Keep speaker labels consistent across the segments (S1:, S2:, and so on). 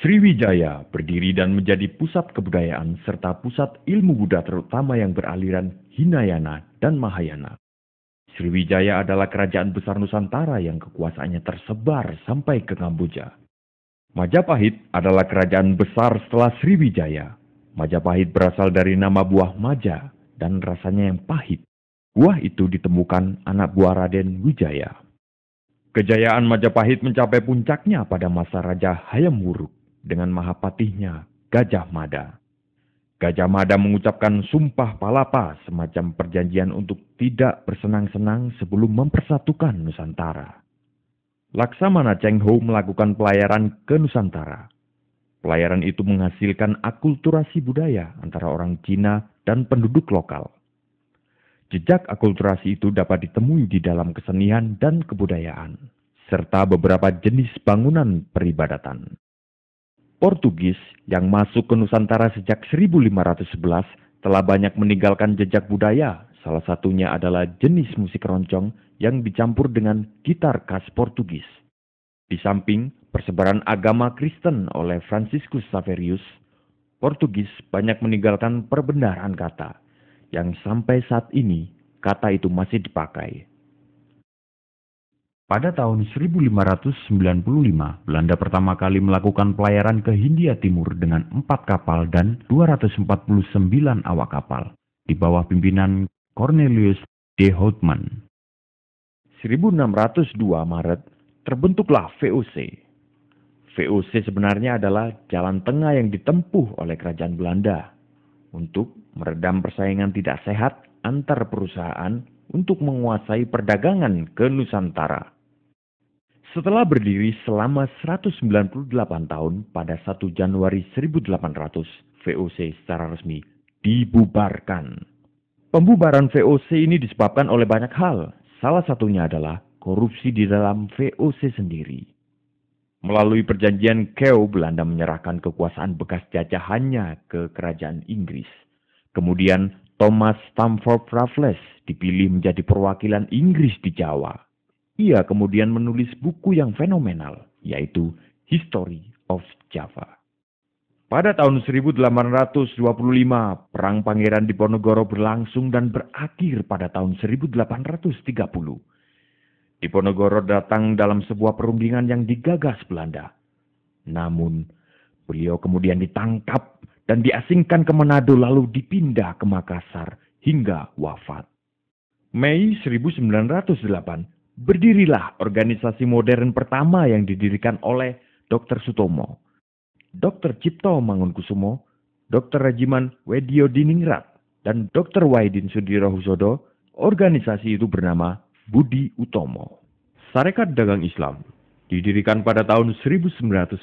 S1: Sriwijaya berdiri dan menjadi pusat kebudayaan serta pusat ilmu Buddha terutama yang beraliran Hinayana dan Mahayana. Sriwijaya adalah kerajaan besar Nusantara yang kekuasaannya tersebar sampai ke Kamboja. Majapahit adalah kerajaan besar setelah Sriwijaya. Majapahit berasal dari nama buah maja dan rasanya yang pahit. Buah itu ditemukan anak buah Raden Wijaya. Kejayaan Majapahit mencapai puncaknya pada masa Raja Hayam Wuruk dengan mahapatihnya Gajah Mada. Gajah Mada mengucapkan sumpah palapa, semacam perjanjian untuk tidak bersenang-senang sebelum mempersatukan Nusantara. Laksamana Cheng Ho melakukan pelayaran ke Nusantara. Pelayaran itu menghasilkan akulturasi budaya antara orang Cina dan penduduk lokal. Jejak akulturasi itu dapat ditemui di dalam kesenian dan kebudayaan, serta beberapa jenis bangunan peribadatan. Portugis yang masuk ke Nusantara sejak 1511 telah banyak meninggalkan jejak budaya. Salah satunya adalah jenis musik roncong yang dicampur dengan gitar khas Portugis. Di samping persebaran agama Kristen oleh Franciscus Xaverius, Portugis banyak meninggalkan perbendaharaan kata, yang sampai saat ini kata itu masih dipakai. Pada tahun 1595, Belanda pertama kali melakukan pelayaran ke Hindia Timur dengan 4 kapal dan 249 awak kapal di bawah pimpinan Cornelius de Houtman. 1602 Maret, terbentuklah VOC. VOC sebenarnya adalah jalan tengah yang ditempuh oleh kerajaan Belanda untuk meredam persaingan tidak sehat antar perusahaan untuk menguasai perdagangan ke Nusantara. Setelah berdiri selama 198 tahun, pada 1 Januari 1800, VOC secara resmi dibubarkan. Pembubaran VOC ini disebabkan oleh banyak hal. Salah satunya adalah korupsi di dalam VOC sendiri. Melalui perjanjian Kew, Belanda menyerahkan kekuasaan bekas jajahannya ke kerajaan Inggris. Kemudian Thomas Stamford Raffles dipilih menjadi perwakilan Inggris di Jawa. Ia kemudian menulis buku yang fenomenal, yaitu History of Java. Pada tahun 1825, Perang Pangeran Diponegoro berlangsung dan berakhir pada tahun 1830. Diponegoro datang dalam sebuah perundingan yang digagas Belanda. Namun, beliau kemudian ditangkap dan diasingkan ke Manado lalu dipindah ke Makassar hingga wafat. Mei 1908, berdirilah organisasi modern pertama yang didirikan oleh Dr. Sutomo, Dr. Cipto Mangunkusumo, Dr. Rajiman Weddiodiningrat, dan Dr. Wahidin Sudirohusodo. Organisasi itu bernama Budi Utomo. Sarekat Dagang Islam didirikan pada tahun 1910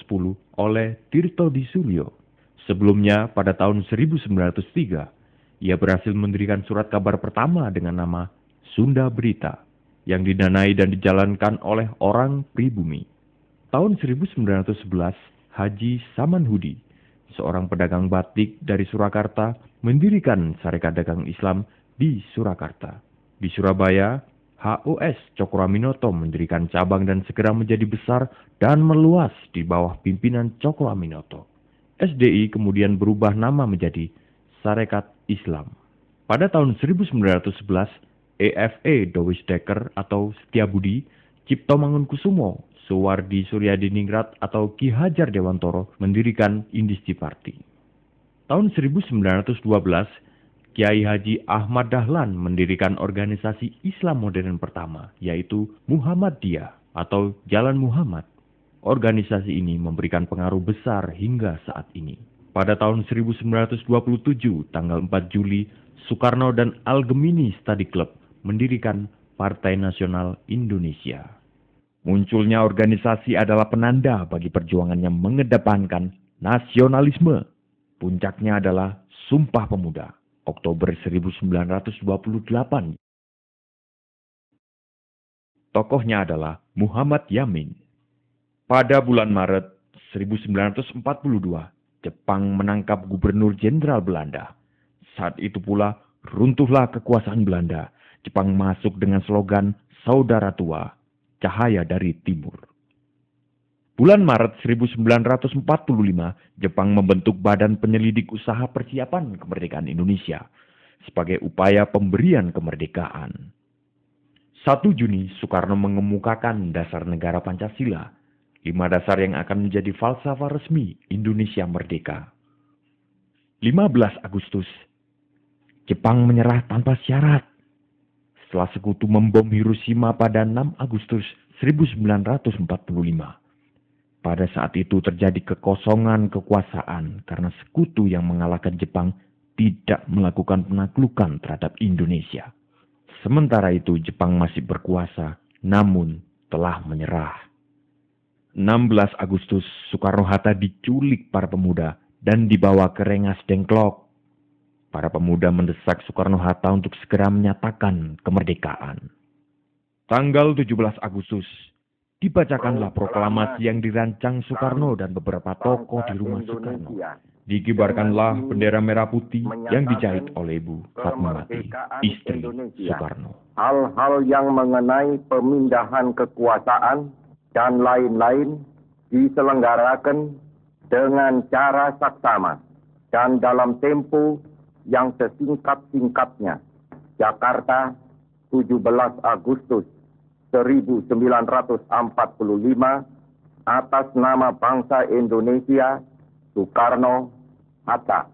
S1: oleh Tirto Disulyo. Sebelumnya, pada tahun 1903, ia berhasil mendirikan surat kabar pertama dengan nama Sunda Berita, yang didanai dan dijalankan oleh orang pribumi. Tahun 1911, Haji Samanhudi, seorang pedagang batik dari Surakarta, mendirikan Sarekat Dagang Islam di Surakarta. Di Surabaya, HOS Cokroaminoto mendirikan cabang dan segera menjadi besar dan meluas di bawah pimpinan Cokroaminoto. SDI kemudian berubah nama menjadi Sarekat Islam. Pada tahun 1911, EFE Dowis Dekker atau Setiabudi, Cipto Mangunkusumo, Suwardi Suryadiningrat atau Ki Hajar Dewantoro mendirikan Indisci Party. Tahun 1912, Kiai Haji Ahmad Dahlan mendirikan organisasi Islam modern pertama, yaitu Muhammadiyah atau Jalan Muhammad. Organisasi ini memberikan pengaruh besar hingga saat ini. Pada tahun 1927, tanggal 4 Juli, Soekarno dan Al-Gemini Study Club mendirikan Partai Nasional Indonesia. Munculnya organisasi adalah penanda bagi perjuangan yang mengedepankan nasionalisme. Puncaknya adalah Sumpah Pemuda, Oktober 1928. Tokohnya adalah Muhammad Yamin. Pada bulan Maret 1942, Jepang menangkap Gubernur Jenderal Belanda. Saat itu pula runtuhlah kekuasaan Belanda. Jepang masuk dengan slogan Saudara Tua, Cahaya dari Timur. Bulan Maret 1945, Jepang membentuk Badan Penyelidik Usaha Persiapan Kemerdekaan Indonesia sebagai upaya pemberian kemerdekaan. 1 Juni, Soekarno mengemukakan dasar negara Pancasila, 5 dasar yang akan menjadi falsafah resmi Indonesia merdeka. 15 Agustus, Jepang menyerah tanpa syarat. Setelah sekutu membom Hiroshima pada 6 Agustus 1945. Pada saat itu terjadi kekosongan kekuasaan karena sekutu yang mengalahkan Jepang tidak melakukan penaklukan terhadap Indonesia. Sementara itu Jepang masih berkuasa, namun telah menyerah. 16 Agustus, Soekarno-Hatta diculik para pemuda dan dibawa ke Rengas Dengklok. Para pemuda mendesak Soekarno-Hatta untuk segera menyatakan kemerdekaan. Tanggal 17 Agustus, dibacakanlah proklamasi yang dirancang Soekarno dan beberapa tokoh di rumah Soekarno. Dikibarkanlah bendera merah putih yang dijahit oleh Ibu Fatmawati, istri Soekarno.
S2: Hal-hal yang mengenai pemindahan kekuasaan dan lain-lain diselenggarakan dengan cara saksama dan dalam tempo yang sesingkat-singkatnya. Jakarta, 17 Agustus 1945, atas nama bangsa Indonesia, Soekarno-Hatta.